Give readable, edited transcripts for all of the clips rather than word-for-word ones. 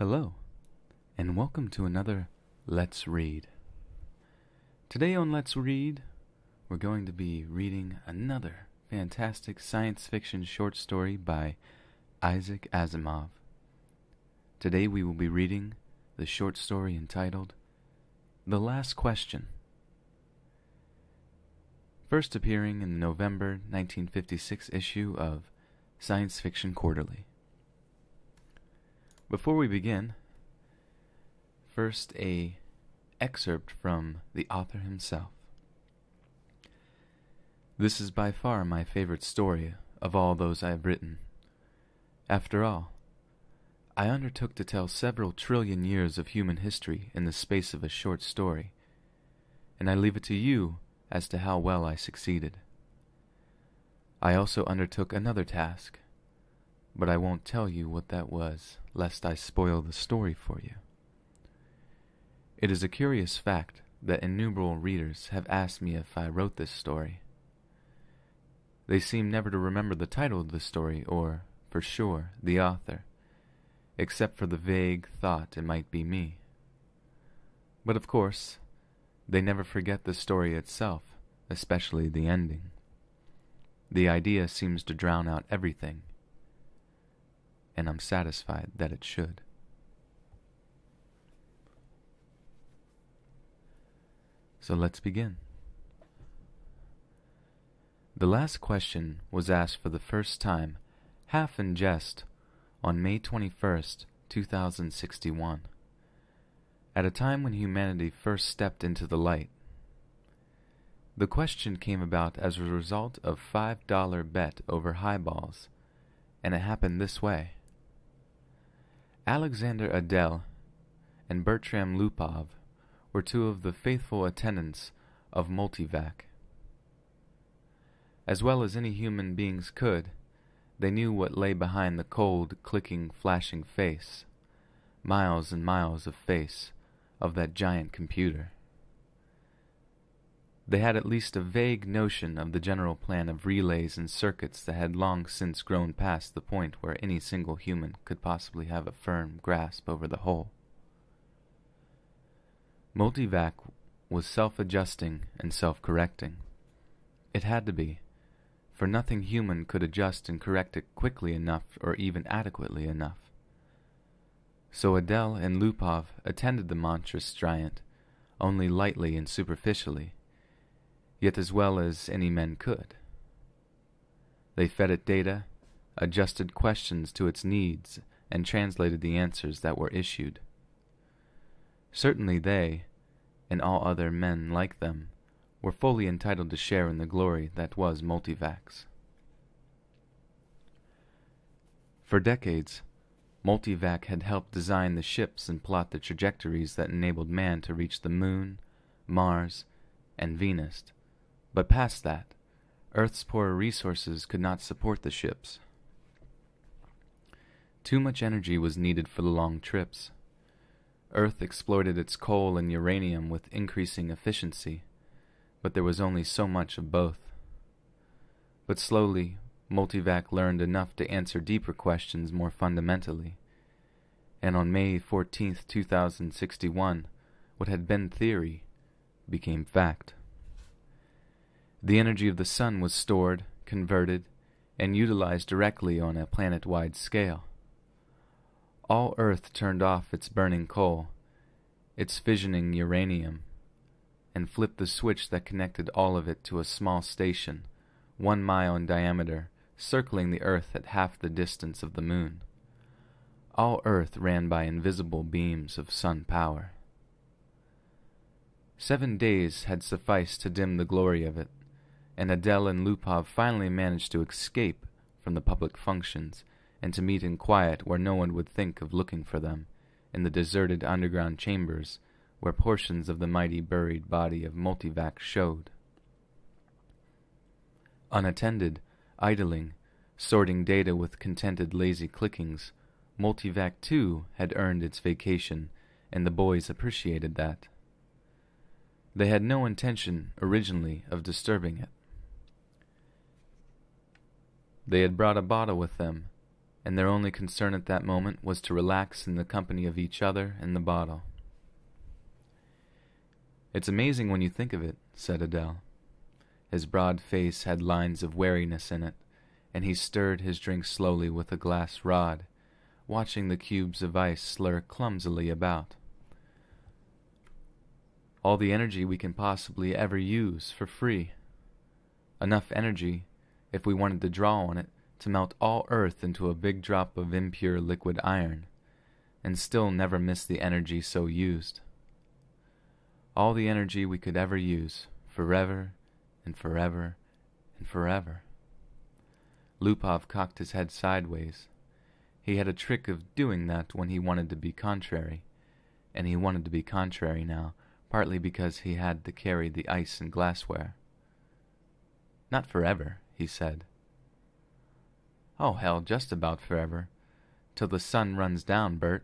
Hello, and welcome to another Let's Read. Today on Let's Read, we're going to be reading another fantastic science fiction short story by Isaac Asimov. Today we will be reading the short story entitled The Last Question, first appearing in the November 1956 issue of Science Fiction Quarterly. Before we begin, first a excerpt from the author himself. This is by far my favorite story of all those I have written. After all, I undertook to tell several trillion years of human history in the space of a short story, and I leave it to you as to how well I succeeded. I also undertook another task, but I won't tell you what that was, lest I spoil the story for you. It is a curious fact that innumerable readers have asked me if I wrote this story. They seem never to remember the title of the story or, for sure, the author, except for the vague thought it might be me. But of course, they never forget the story itself, especially the ending. The idea seems to drown out everything, and I'm satisfied that it should. So let's begin. The last question was asked for the first time, half in jest, on May 21st, 2061, at a time when humanity first stepped into the light. The question came about as a result of a $5 bet over highballs, and it happened this way. Alexander Adel and Bertram Lupov were two of the faithful attendants of Multivac. As well as any human beings could, they knew what lay behind the cold, clicking, flashing face, miles and miles of face, of that giant computer. They had at least a vague notion of the general plan of relays and circuits that had long since grown past the point where any single human could possibly have a firm grasp over the whole. Multivac was self-adjusting and self-correcting. It had to be, for nothing human could adjust and correct it quickly enough or even adequately enough. So Adele and Lupov attended the monstrous giant only lightly and superficially, yet as well as any men could. They fed it data, adjusted questions to its needs, and translated the answers that were issued. Certainly they, and all other men like them, were fully entitled to share in the glory that was Multivacs. For decades, Multivac had helped design the ships and plot the trajectories that enabled man to reach the Moon, Mars, and Venus. But past that, Earth's poorer resources could not support the ships. Too much energy was needed for the long trips. Earth exploited its coal and uranium with increasing efficiency, but there was only so much of both. But slowly, Multivac learned enough to answer deeper questions more fundamentally, and on May 14, 2061, what had been theory became fact. The energy of the sun was stored, converted, and utilized directly on a planet-wide scale. All Earth turned off its burning coal, its fissioning uranium, and flipped the switch that connected all of it to a small station, 1 mile in diameter, circling the Earth at half the distance of the Moon. All Earth ran by invisible beams of sun power. 7 days had sufficed to dim the glory of it, and Adele and Lupov finally managed to escape from the public functions and to meet in quiet where no one would think of looking for them, in the deserted underground chambers where portions of the mighty buried body of Multivac showed. Unattended, idling, sorting data with contented lazy clickings, Multivac too had earned its vacation, and the boys appreciated that. They had no intention, originally, of disturbing it. They had brought a bottle with them, and their only concern at that moment was to relax in the company of each other and the bottle. "It's amazing when you think of it," said Adele. His broad face had lines of wariness in it, and he stirred his drink slowly with a glass rod, watching the cubes of ice slur clumsily about. "All the energy we can possibly ever use for free. Enough energy, if we wanted to draw on it, to melt all Earth into a big drop of impure liquid iron, and still never miss the energy so used. All the energy we could ever use, forever and forever and forever." Lupov cocked his head sideways. He had a trick of doing that when he wanted to be contrary, and he wanted to be contrary now, partly because he had to carry the ice and glassware. "Not forever," he said. "Oh, hell, just about forever. Till the sun runs down, Bert.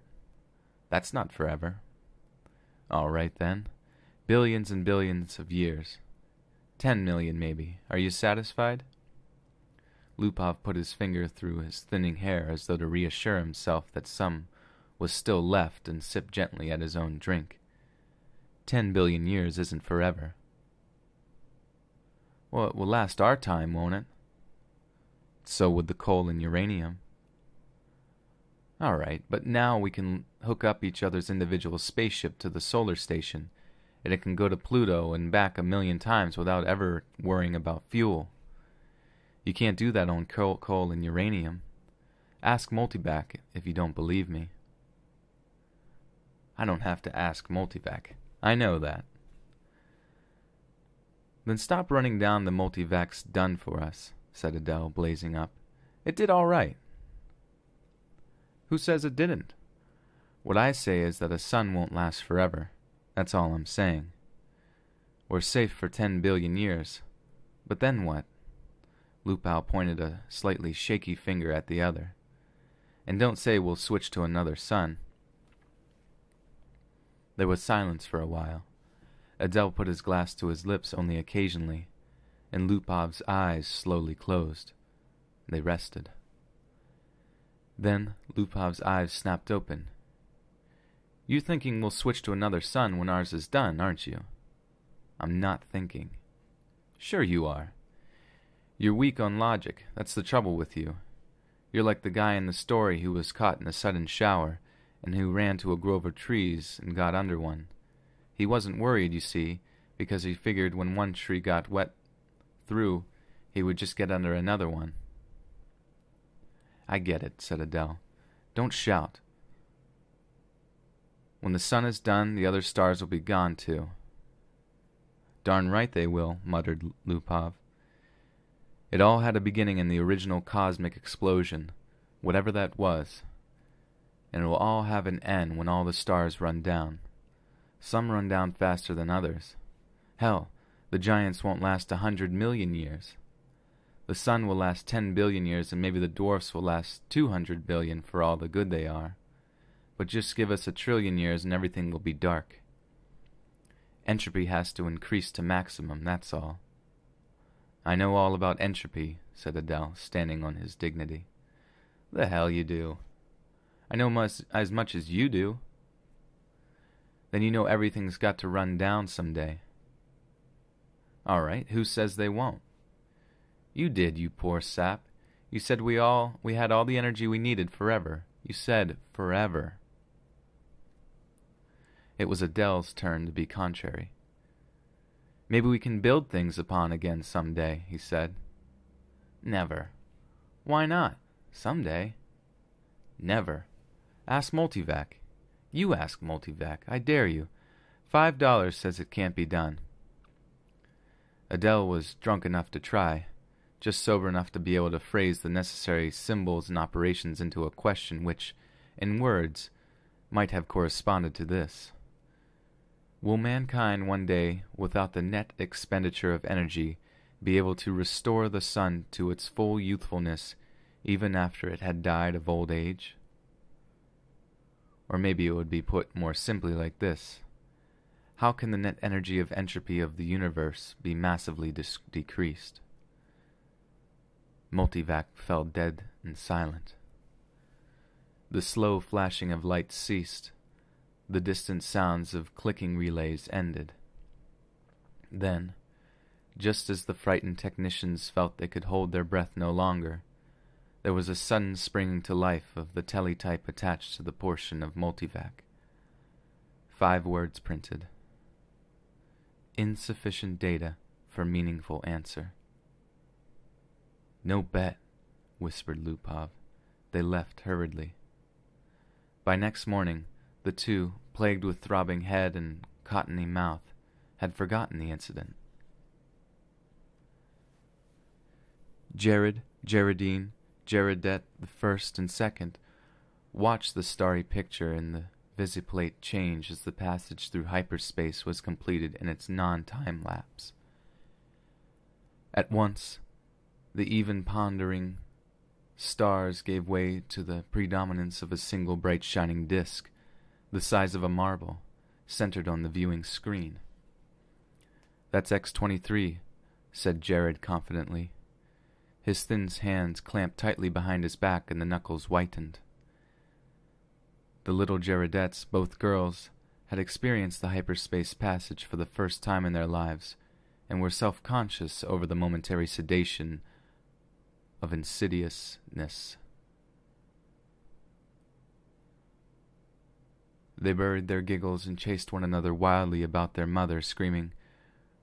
That's not forever." "All right, then. Billions and billions of years. 10 million, maybe. Are you satisfied?" Lupov put his finger through his thinning hair as though to reassure himself that some was still left, and sipped gently at his own drink. 10 billion years isn't forever. "Well, it will last our time, won't it?" "So would the coal and uranium." "All right, but now we can hook up each other's individual spaceship to the solar station, and it can go to Pluto and back 1,000,000 times without ever worrying about fuel. You can't do that on coal and uranium. Ask Multivac if you don't believe me." "I don't have to ask Multivac. I know that." "Then stop running down the Multivac's done for us," said Adele, blazing up. "It did all right." "Who says it didn't? What I say is that a sun won't last forever. That's all I'm saying. We're safe for 10 billion years. But then what?" Lupov pointed a slightly shaky finger at the other. "And don't say we'll switch to another sun." There was silence for a while. Adele put his glass to his lips only occasionally, and Lupov's eyes slowly closed. They rested. Then Lupov's eyes snapped open. "You're thinking we'll switch to another sun when ours is done, aren't you?" "I'm not thinking." "Sure you are. You're weak on logic. That's the trouble with you. You're like the guy in the story who was caught in a sudden shower, and who ran to a grove of trees and got under one. He wasn't worried, you see, because he figured when one tree got wet through, he would just get under another one." "I get it," said Adele. "Don't shout. When the sun is done, the other stars will be gone, too." "Darn right they will," muttered Lupov. "It all had a beginning in the original cosmic explosion, whatever that was. And it will all have an end when all the stars run down. Some run down faster than others. Hell, the giants won't last 100 million years. The sun will last 10 billion years, and maybe the dwarfs will last 200 billion for all the good they are. But just give us 1,000,000,000,000 years and everything will be dark. Entropy has to increase to maximum, that's all." "I know all about entropy," said Adele, standing on his dignity. "The hell you do. I know as much as you do." "Then you know everything's got to run down someday." "All right, who says they won't?" "You did, you poor sap. You said we had all the energy we needed forever. You said forever." It was Adele's turn to be contrary. "Maybe we can build things upon again someday," he said. "Never." "Why not? Someday." "Never. Ask Multivac. You ask Multivac. I dare you. $5 says it can't be done." Adele was drunk enough to try, just sober enough to be able to phrase the necessary symbols and operations into a question which, in words, might have corresponded to this. Will mankind one day, without the net expenditure of energy, be able to restore the sun to its full youthfulness even after it had died of old age? Or maybe it would be put more simply like this. How can the net energy of entropy of the universe be massively decreased? Multivac fell dead and silent. The slow flashing of lights ceased. The distant sounds of clicking relays ended. Then, just as the frightened technicians felt they could hold their breath no longer, there was a sudden springing to life of the teletype attached to the portion of multivac. 5 words printed. Insufficient data for meaningful answer. No bet, whispered Lupov. They left hurriedly. By next morning, the two, plagued with throbbing head and cottony mouth, had forgotten the incident. Jared, Geraldine, Gerardette the first and second watched the starry picture in the visiplate change as the passage through hyperspace was completed in its non-time lapse. At once, the even pondering stars gave way to the predominance of a single bright shining disk, the size of a marble, centered on the viewing screen. "That's X-23, said Jared confidently. His thin hands clamped tightly behind his back and the knuckles whitened. The little Geradettes, both girls, had experienced the hyperspace passage for the first time in their lives and were self-conscious over the momentary sedation of insidiousness. They buried their giggles and chased one another wildly about their mother, screaming,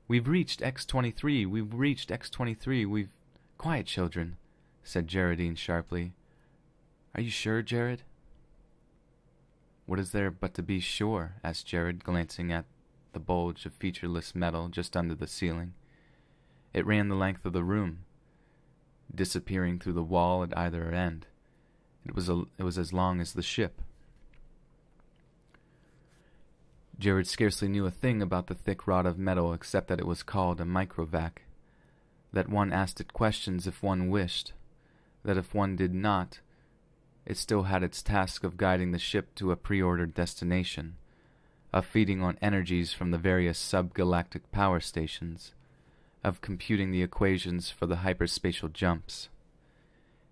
"We've reached X-23! We've reached X-23! We've—" "Quiet, children," said Geraldine sharply. "Are you sure, Jared?" "What is there but to be sure?" asked Jared, glancing at the bulge of featureless metal just under the ceiling. It ran the length of the room, disappearing through the wall at either end. It was as long as the ship. Jared scarcely knew a thing about the thick rod of metal except that it was called a microvac, that one asked it questions if one wished, that if one did not, it still had its task of guiding the ship to a preordered destination, of feeding on energies from the various subgalactic power stations, of computing the equations for the hyperspatial jumps.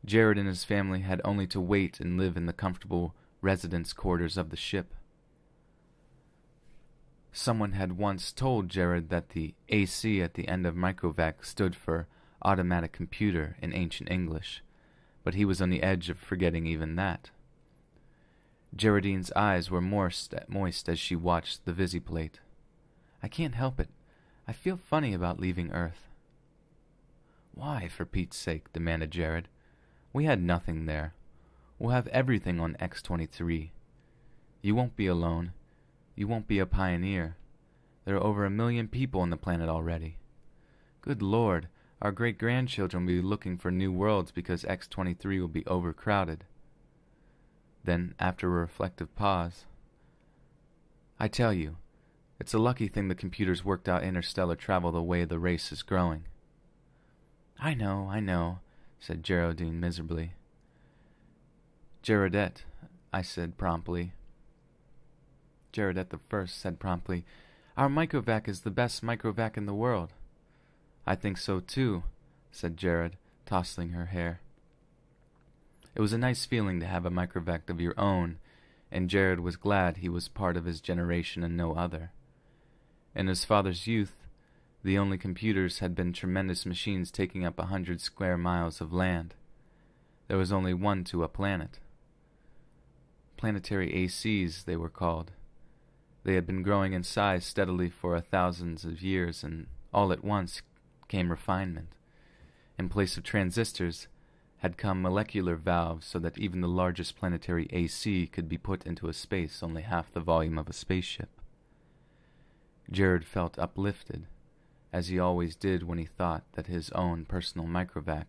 Jared and his family had only to wait and live in the comfortable residence quarters of the ship. Someone had once told Jared that the AC at the end of microvac stood for automatic computer in ancient English, but he was on the edge of forgetting even that. Geraldine's eyes were moist as she watched the visiplate. "I can't help it. I feel funny about leaving Earth." "Why, for Pete's sake?" demanded Jared. "We had nothing there. We'll have everything on X-23. You won't be alone. You won't be a pioneer. There are over 1 million people on the planet already. Good Lord, our great-grandchildren will be looking for new worlds because X-23 will be overcrowded." Then, after a reflective pause, "I tell you, it's a lucky thing the computers worked out interstellar travel the way the race is growing." I know, said Geraldine miserably. "Gerardette," I said promptly. Gerardette the first said promptly, "Our microvac is the best microvac in the world." "I think so too," said Jared, tousling her hair. It was a nice feeling to have a microvac of your own, and Jared was glad he was part of his generation and no other. In his father's youth, the only computers had been tremendous machines taking up 100 square miles of land. There was only one to a planet. Planetary ACs, they were called. They had been growing in size steadily for thousands of years, and all at once came refinement. In place of transistors had come molecular valves so that even the largest planetary AC could be put into a space only half the volume of a spaceship. Jared felt uplifted, as he always did when he thought that his own personal microvac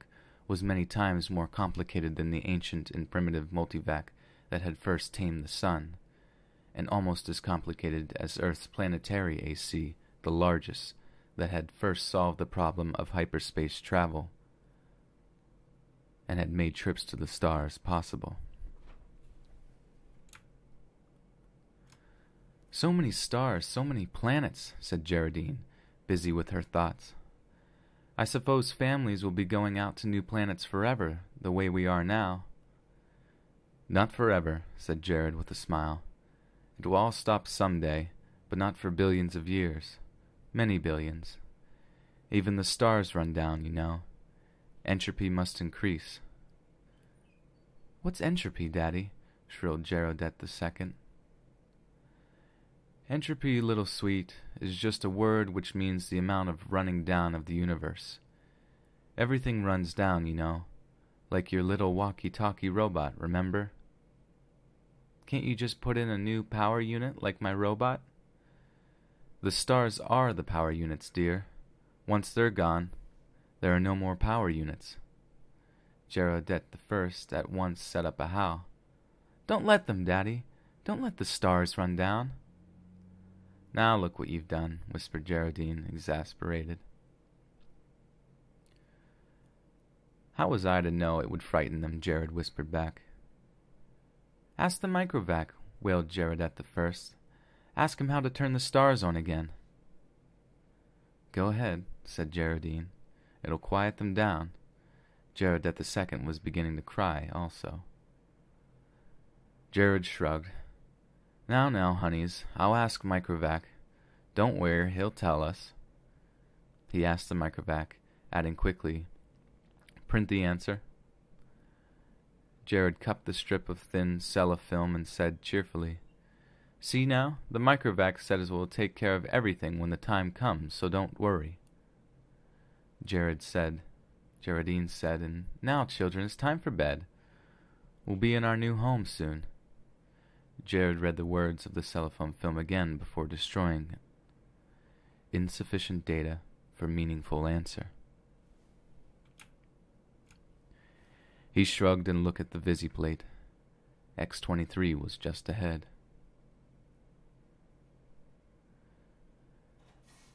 was many times more complicated than the ancient and primitive multivac that had first tamed the sun, and almost as complicated as Earth's planetary AC, the largest, that had first solved the problem of hyperspace travel and had made trips to the stars possible. "So many stars, so many planets," said Geraldine, busy with her thoughts. "I suppose families will be going out to new planets forever, the way we are now." Not forever, said Jared with a smile. It will all stop someday, but not for billions of years. Many billions. Even the stars run down, you know. Entropy must increase. What's entropy, Daddy? Shrilled Gerodet II. Entropy, little sweet, is just a word which means the amount of running down of the universe. Everything runs down, you know, like your little walkie-talkie robot, remember? Can't you just put in a new power unit like my robot? The stars are the power units, dear. Once they're gone, there are no more power units. Gerodet I at once set up a howl. Don't let them, Daddy. Don't let the stars run down. Now look what you've done, whispered Geraldine, exasperated. How was I to know it would frighten them? Jared whispered back. Ask the microvac, wailed Gerodet I. Ask him how to turn the stars on again. Go ahead, said Geraldine. It'll quiet them down. Gerodet II was beginning to cry also. Jared shrugged. Now, honeys, I'll ask Microvac. Don't worry, he'll tell us. He asked the Microvac, adding quickly, Print the answer. Jared cupped the strip of thin cellophane and said cheerfully, See now, the Microvac said it will take care of everything when the time comes, so don't worry. Geraldine said, and now, children, it's time for bed. We'll be in our new home soon. Jared read the words of the cellophane film again before destroying it. Insufficient data for meaningful answer. He shrugged and looked at the visiplate. X-23 was just ahead.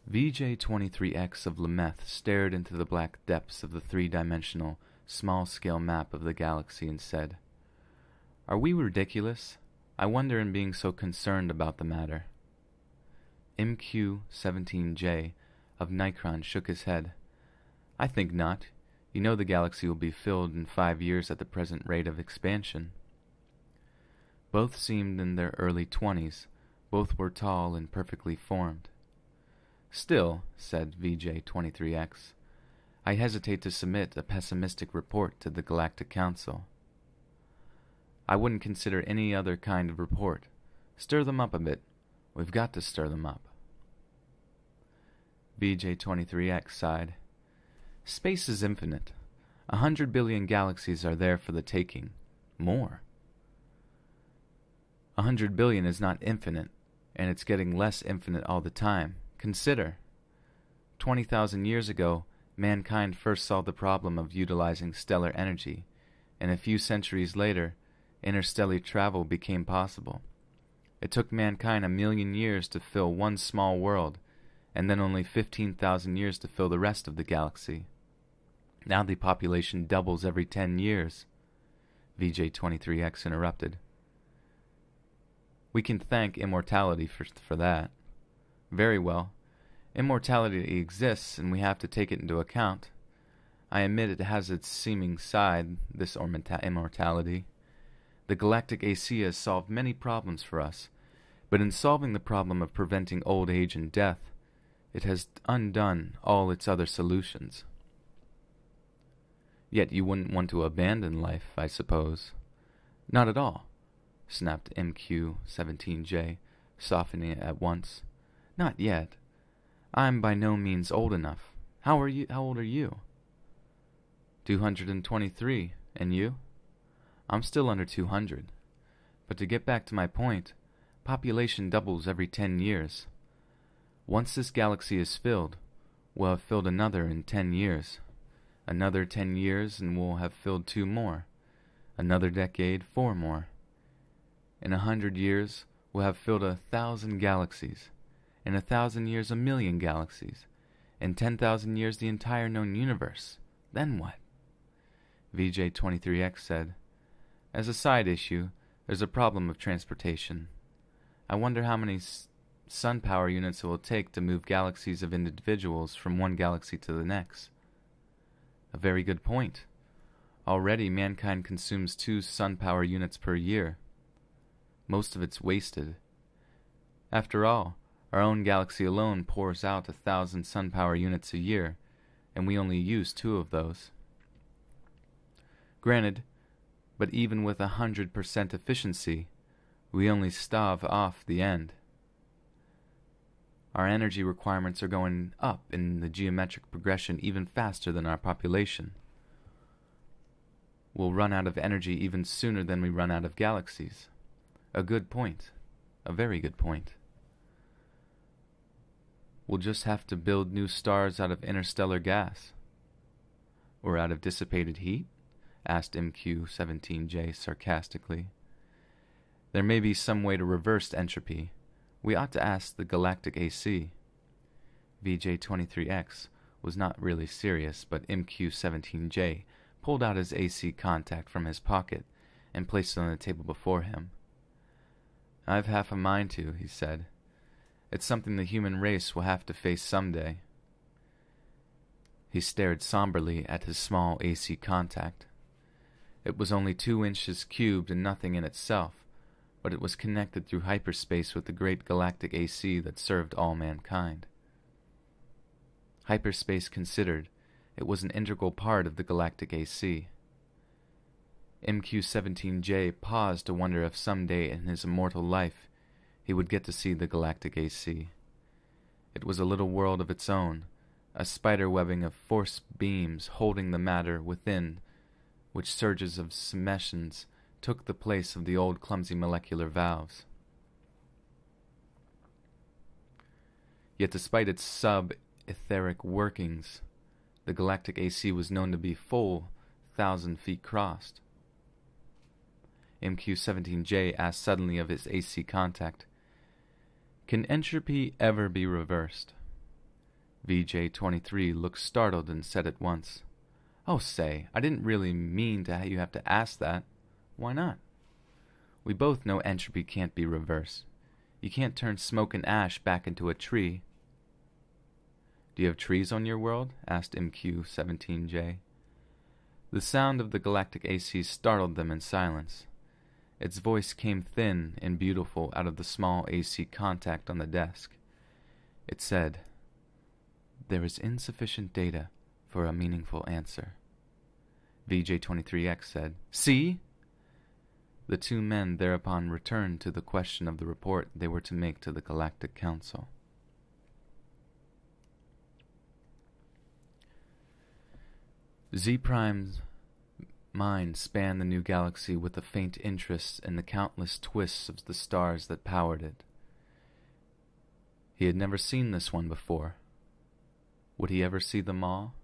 VJ-23X of Lameth stared into the black depths of the three-dimensional, small-scale map of the galaxy and said, Are we ridiculous? I wonder in being so concerned about the matter. MQ-17J of Nikron shook his head. I think not. You know the galaxy will be filled in 5 years at the present rate of expansion. Both seemed in their early 20s. Both were tall and perfectly formed. Still, said VJ-23X, I hesitate to submit a pessimistic report to the Galactic Council. I wouldn't consider any other kind of report. Stir them up a bit. We've got to stir them up. VJ-23X sighed. Space is infinite. 100 billion galaxies are there for the taking. More. 100 billion is not infinite, and it's getting less infinite all the time. Consider. 20,000 years ago, mankind first solved the problem of utilizing stellar energy, and a few centuries later, interstellar travel became possible. It took mankind 1 million years to fill one small world, and then only 15,000 years to fill the rest of the galaxy. Now the population doubles every 10 years. VJ-23X interrupted. We can thank immortality for that. Very well. Immortality exists, and we have to take it into account. I admit it has its seeming side, this immortality. The galactic AC has solved many problems for us, but in solving the problem of preventing old age and death, it has undone all its other solutions. Yet you wouldn't want to abandon life, I suppose. Not at all, snapped MQ-17J, softening it at once. Not yet. I'm by no means old enough. How old are you? 223. And you? I'm still under 200. But to get back to my point, population doubles every 10 years. Once this galaxy is filled, we'll have filled another in 10 years. Another 10 years and we'll have filled 2 more. Another decade, 4 more. In 100 years, we'll have filled 1,000 galaxies. In 1,000 years, 1,000,000 galaxies. In 10,000 years, the entire known universe. Then what? VJ-23X said, As a side issue, there's a problem of transportation. I wonder how many sun power units it will take to move galaxies of individuals from one galaxy to the next. A very good point. Already mankind consumes 2 sun power units per year. Most of it's wasted. After all, our own galaxy alone pours out 1,000 sun power units a year, and we only use 2 of those. Granted, but even with 100% efficiency, we only stave off the end. Our energy requirements are going up in the geometric progression even faster than our population. We'll run out of energy even sooner than we run out of galaxies. A good point. A very good point. We'll just have to build new stars out of interstellar gas. Or out of dissipated heat? Asked MQ-17J sarcastically. There may be some way to reverse entropy. We ought to ask the galactic AC. VJ-23X was not really serious, but MQ-17J pulled out his AC contact from his pocket and placed it on the table before him. I've half a mind to, he said. It's something the human race will have to face someday. He stared somberly at his small AC contact. It was only 2 inches cubed and nothing in itself, but it was connected through hyperspace with the great galactic AC that served all mankind. Hyperspace considered, it was an integral part of the galactic AC. MQ-17J paused to wonder if someday in his immortal life he would get to see the galactic AC. It was a little world of its own, a spider-webbing of force beams holding the matter within, which surges of summessions took the place of the old clumsy molecular valves. Yet despite its sub-etheric workings, the galactic AC was known to be full 1,000 feet crossed. MQ-17J asked suddenly of his AC contact, "Can entropy ever be reversed?" VJ-23 looked startled and said at once, "Oh, say, I didn't really mean you have to ask that. Why not? We both know entropy can't be reversed. You can't turn smoke and ash back into a tree." "Do you have trees on your world?" asked MQ-17J. The sound of the galactic AC startled them in silence. Its voice came thin and beautiful out of the small AC contact on the desk. It said, "There is insufficient data for a meaningful answer." VJ-23X said, "See?" The 2 men thereupon returned to the question of the report they were to make to the Galactic Council. Z-Prime's mind spanned the new galaxy with a faint interest in the countless twists of the stars that powered it. He had never seen this one before. Would he ever see them all?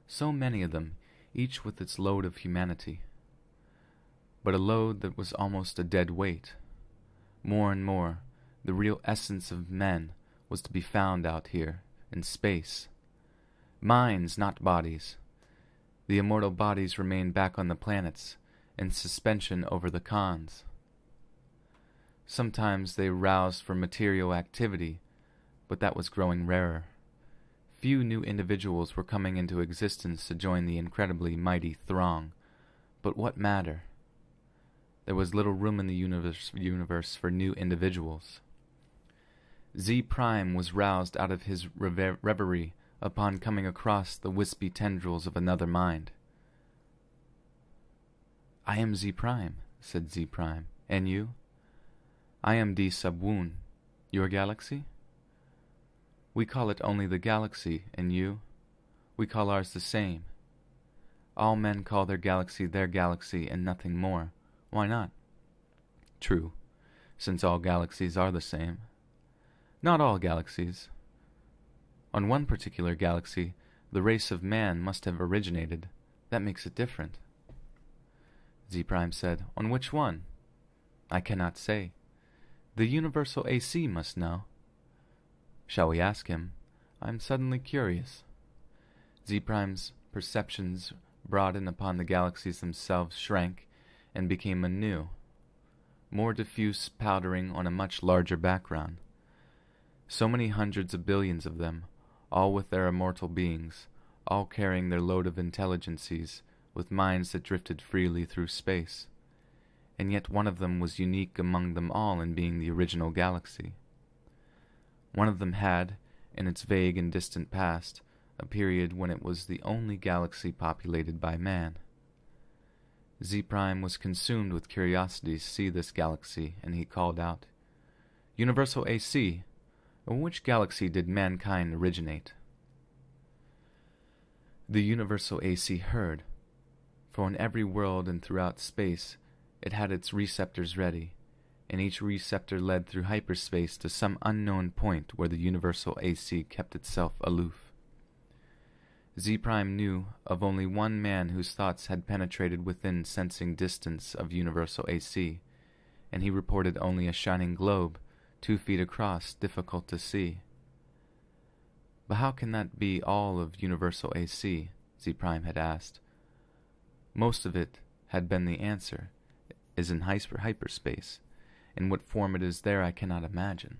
So many of them, each with its load of humanity. But a load that was almost a dead weight. More and more, the real essence of men was to be found out here, in space. Minds, not bodies. The immortal bodies remained back on the planets, in suspension over the cons. Sometimes they roused for material activity, but that was growing rarer. Few new individuals were coming into existence to join the incredibly mighty throng, but what matter? There was little room in the universe for new individuals. Z-Prime was roused out of his reverie upon coming across the wispy tendrils of another mind. "I am Z-Prime," said Z-Prime. "And you?" "I am D Sub-Woon. Your galaxy?" "We call it only the galaxy, and you?" "We call ours the same." "All men call their galaxy and nothing more. Why not?" "True, since all galaxies are the same." "Not all galaxies. On one particular galaxy, the race of man must have originated. That makes it different." Z-Prime said, "On which one?" "I cannot say. The universal AC must know." "Shall we ask him? I am suddenly curious." Z-Prime's perceptions brought in upon the galaxies themselves shrank and became anew, more diffuse powdering on a much larger background. So many hundreds of billions of them, all with their immortal beings, all carrying their load of intelligences, with minds that drifted freely through space, and yet one of them was unique among them all in being the original galaxy. One of them had, in its vague and distant past, a period when it was the only galaxy populated by man. Z Prime was consumed with curiosity to see this galaxy, and he called out, "Universal AC, in which galaxy did mankind originate?" The Universal AC heard, for in every world and throughout space it had its receptors ready, and each receptor led through hyperspace to some unknown point where the Universal AC kept itself aloof. Z Prime knew of only one man whose thoughts had penetrated within sensing distance of Universal AC, and he reported only a shining globe, 2 feet across, difficult to see. But how can that be all of Universal AC? Z Prime had asked. Most of it had been the answer, is in hyperspace. In what form it is there I cannot imagine.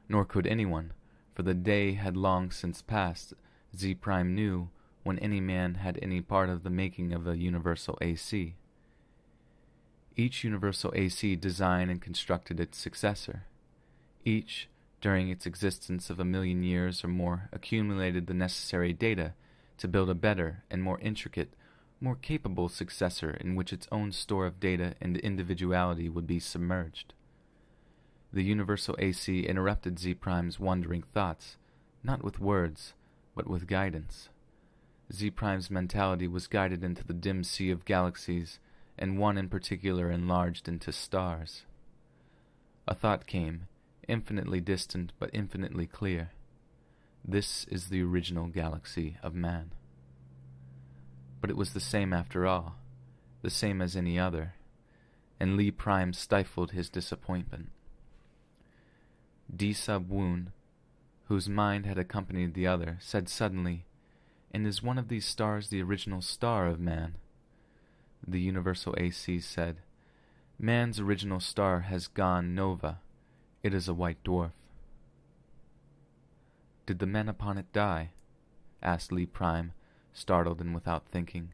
Nor could anyone, for the day had long since passed, Z Prime knew, when any man had any part of the making of a Universal AC. Each Universal AC designed and constructed its successor. Each, during its existence of 1,000,000 years or more, accumulated the necessary data to build a better and more intricate, more capable successor in which its own store of data and individuality would be submerged. The Universal AC interrupted Z Prime's wandering thoughts, not with words, but with guidance. Z Prime's mentality was guided into the dim sea of galaxies, and one in particular enlarged into stars. A thought came, infinitely distant but infinitely clear. This is the original galaxy of man. But it was the same after all, the same as any other, and Lee Prime stifled his disappointment. D-Sub-Woon, whose mind had accompanied the other, said suddenly, "And is one of these stars the original star of man?" The Universal AC said, "Man's original star has gone nova. It is a white dwarf." "Did the men upon it die?" asked Lee Prime, startled and without thinking.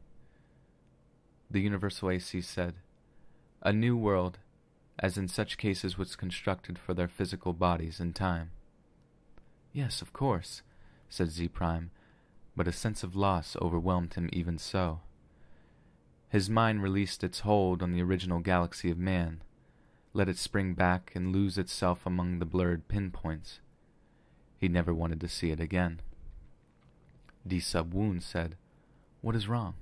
The Universal AC said, "A new world, as in such cases was constructed for their physical bodies in time." "Yes, of course," said Z Prime, but a sense of loss overwhelmed him even so. His mind released its hold on the original galaxy of man, let it spring back and lose itself among the blurred pinpoints. He never wanted to see it again. D-Sub-Woon said, "What is wrong?"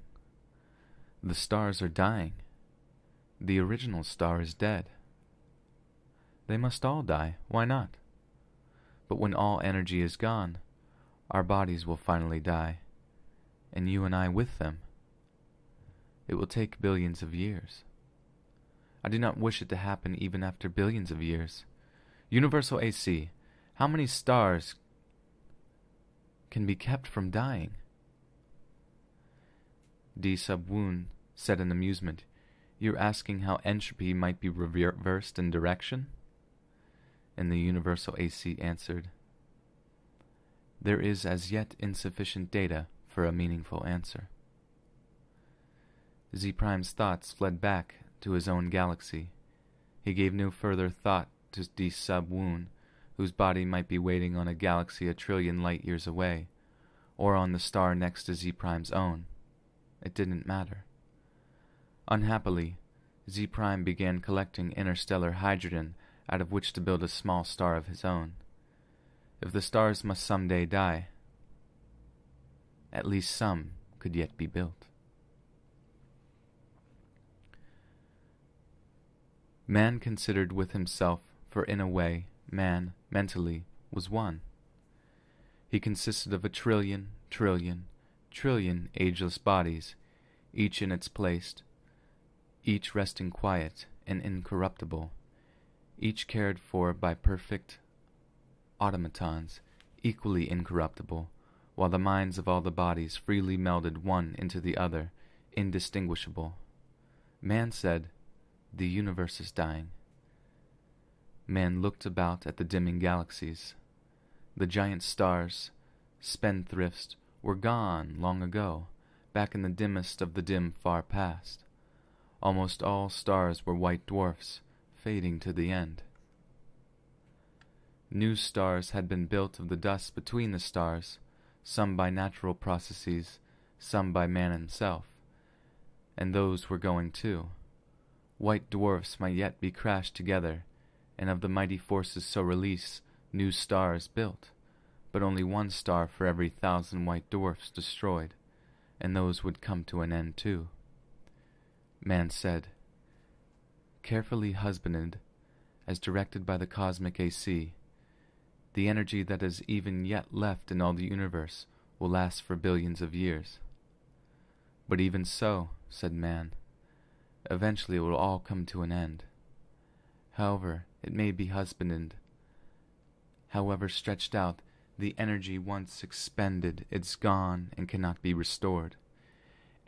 "The stars are dying. The original star is dead." "They must all die. Why not? But when all energy is gone, our bodies will finally die, and you and I with them. It will take billions of years. I do not wish it to happen even after billions of years. Universal AC, how many stars can be kept from dying?" D-Sub-Woon said in amusement, "You're asking how entropy might be reversed in direction?" And the Universal AC answered, "There is as yet insufficient data for a meaningful answer." Z Prime's thoughts fled back to his own galaxy. He gave no further thought to D-Sub-Woon, whose body might be waiting on a galaxy 1,000,000,000 light-years away, or on the star next to Z Prime's own. It didn't matter. Unhappily, Z Prime began collecting interstellar hydrogen out of which to build a small star of his own. If the stars must someday die, at least some could yet be built. Man considered with himself, for in a way, man, mentally, was one. He consisted of 1,000,000,000,000,000,000,000 ageless bodies, each in its place, each resting quiet and incorruptible, each cared for by perfect automatons, equally incorruptible, while the minds of all the bodies freely melded one into the other, indistinguishable. Man said, "The universe is dying." Man looked about at the dimming galaxies. The giant stars, spendthrifts, were gone long ago, back in the dimmest of the dim far past. Almost all stars were white dwarfs, fading to the end. New stars had been built of the dust between the stars, some by natural processes, some by man himself, and those were going too. White dwarfs might yet be crashed together, and of the mighty forces so released, new stars built, but only one star for every 1,000 white dwarfs destroyed, and those would come to an end too. Man said, "Carefully husbanded, as directed by the cosmic AC, the energy that is even yet left in all the universe will last for billions of years." "But even so," said man, "eventually it will all come to an end. However, it may be husbanded. However stretched out, the energy once expended is gone and cannot be restored.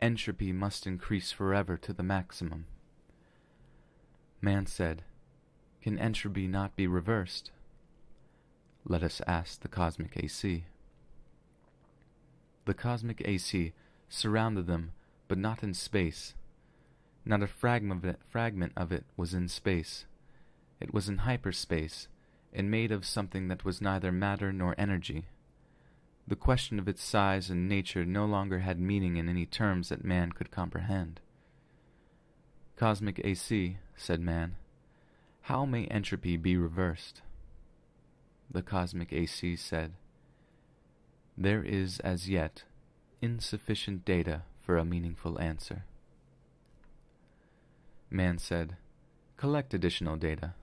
Entropy must increase forever to the maximum." Man said, "Can entropy not be reversed?" Let us ask the cosmic AC. The cosmic AC surrounded them, but not in space. Not a fragment of it was in space. It was in hyperspace, and made of something that was neither matter nor energy. The question of its size and nature no longer had meaning in any terms that man could comprehend. "Cosmic AC," said man, "how may entropy be reversed?" The cosmic AC said, "There is as yet insufficient data for a meaningful answer." Man said, "Collect additional data."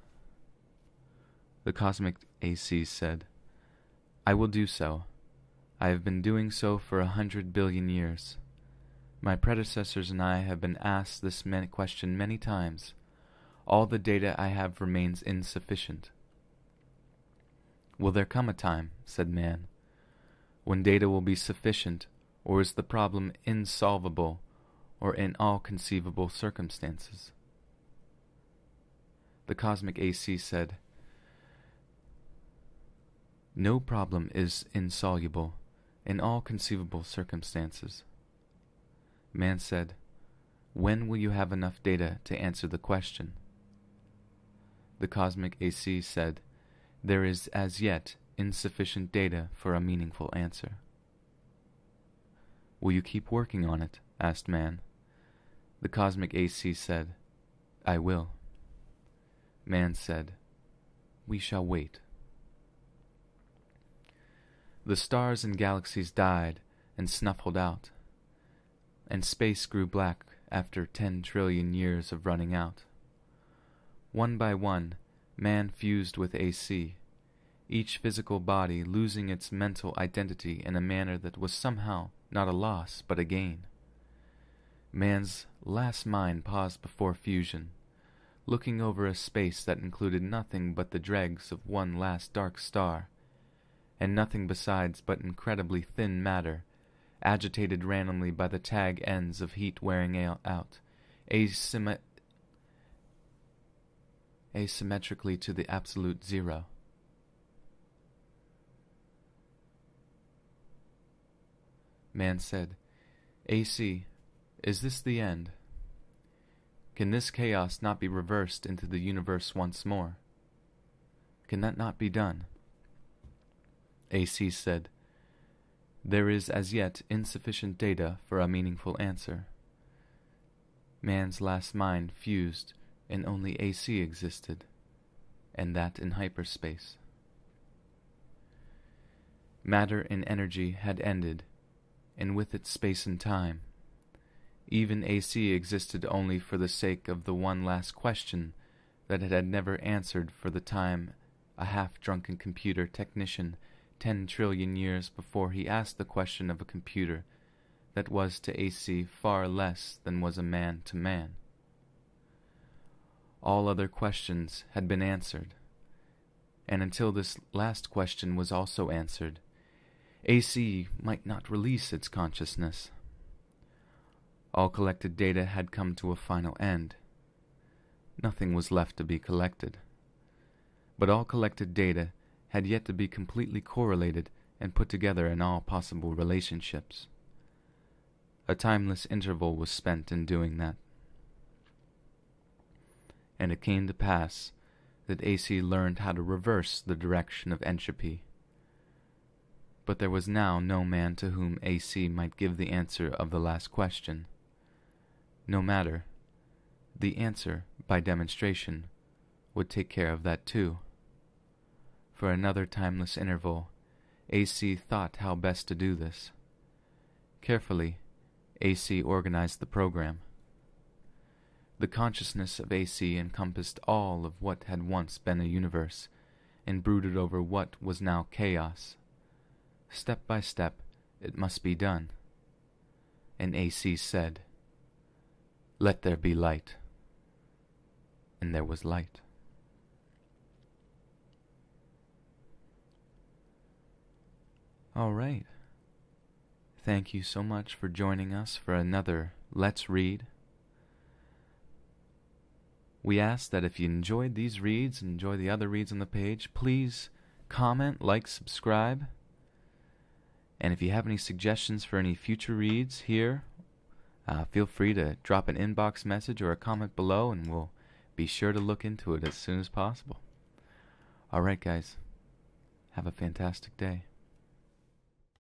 The cosmic AC said, "I will do so. I have been doing so for 100 billion years. My predecessors and I have been asked this question many times. All the data I have remains insufficient." "Will there come a time," said man, "when data will be sufficient, or is the problem insolvable, or in all conceivable circumstances?" The cosmic AC said, "No problem is insoluble in all conceivable circumstances." Man said, "When will you have enough data to answer the question?" The cosmic AC said, "There is as yet insufficient data for a meaningful answer." "Will you keep working on it?" asked man. The cosmic AC said, "I will." Man said, "We shall wait." The stars and galaxies died and snuffled out, and space grew black after 10 trillion years of running out. One by one, man fused with AC, each physical body losing its mental identity in a manner that was somehow not a loss but a gain. Man's last mind paused before fusion, looking over a space that included nothing but the dregs of one last dark star, and nothing besides but incredibly thin matter, agitated randomly by the tag ends of heat wearing out, asymmetrically to the absolute zero. Man said, "AC, is this the end? Can this chaos not be reversed into the universe once more? Can that not be done?" AC said, "There is as yet insufficient data for a meaningful answer." Man's last mind fused, and only AC existed, and that in hyperspace. Matter and energy had ended, and with it space and time. Even AC existed only for the sake of the one last question that it had never answered for the time a half-drunken computer technician 10 trillion years before he asked the question of a computer that was to AC far less than was a man to man. All other questions had been answered, and until this last question was also answered, AC might not release its consciousness. All collected data had come to a final end. Nothing was left to be collected. But all collected data had yet to be completely correlated and put together in all possible relationships. A timeless interval was spent in doing that. And it came to pass that AC learned how to reverse the direction of entropy. But there was now no man to whom AC might give the answer of the last question. No matter. The answer, by demonstration, would take care of that too. For another timeless interval, AC thought how best to do this. Carefully, AC organized the program. The consciousness of AC encompassed all of what had once been a universe, and brooded over what was now chaos. Step by step, it must be done. And AC said, "Let there be light." And there was light. All right. Thank you so much for joining us for another Let's Read. We ask that if you enjoyed these reads and enjoy the other reads on the page, please comment, like, subscribe. And if you have any suggestions for any future reads here, feel free to drop an inbox message or a comment below, and we'll be sure to look into it as soon as possible. All right, guys. Have a fantastic day.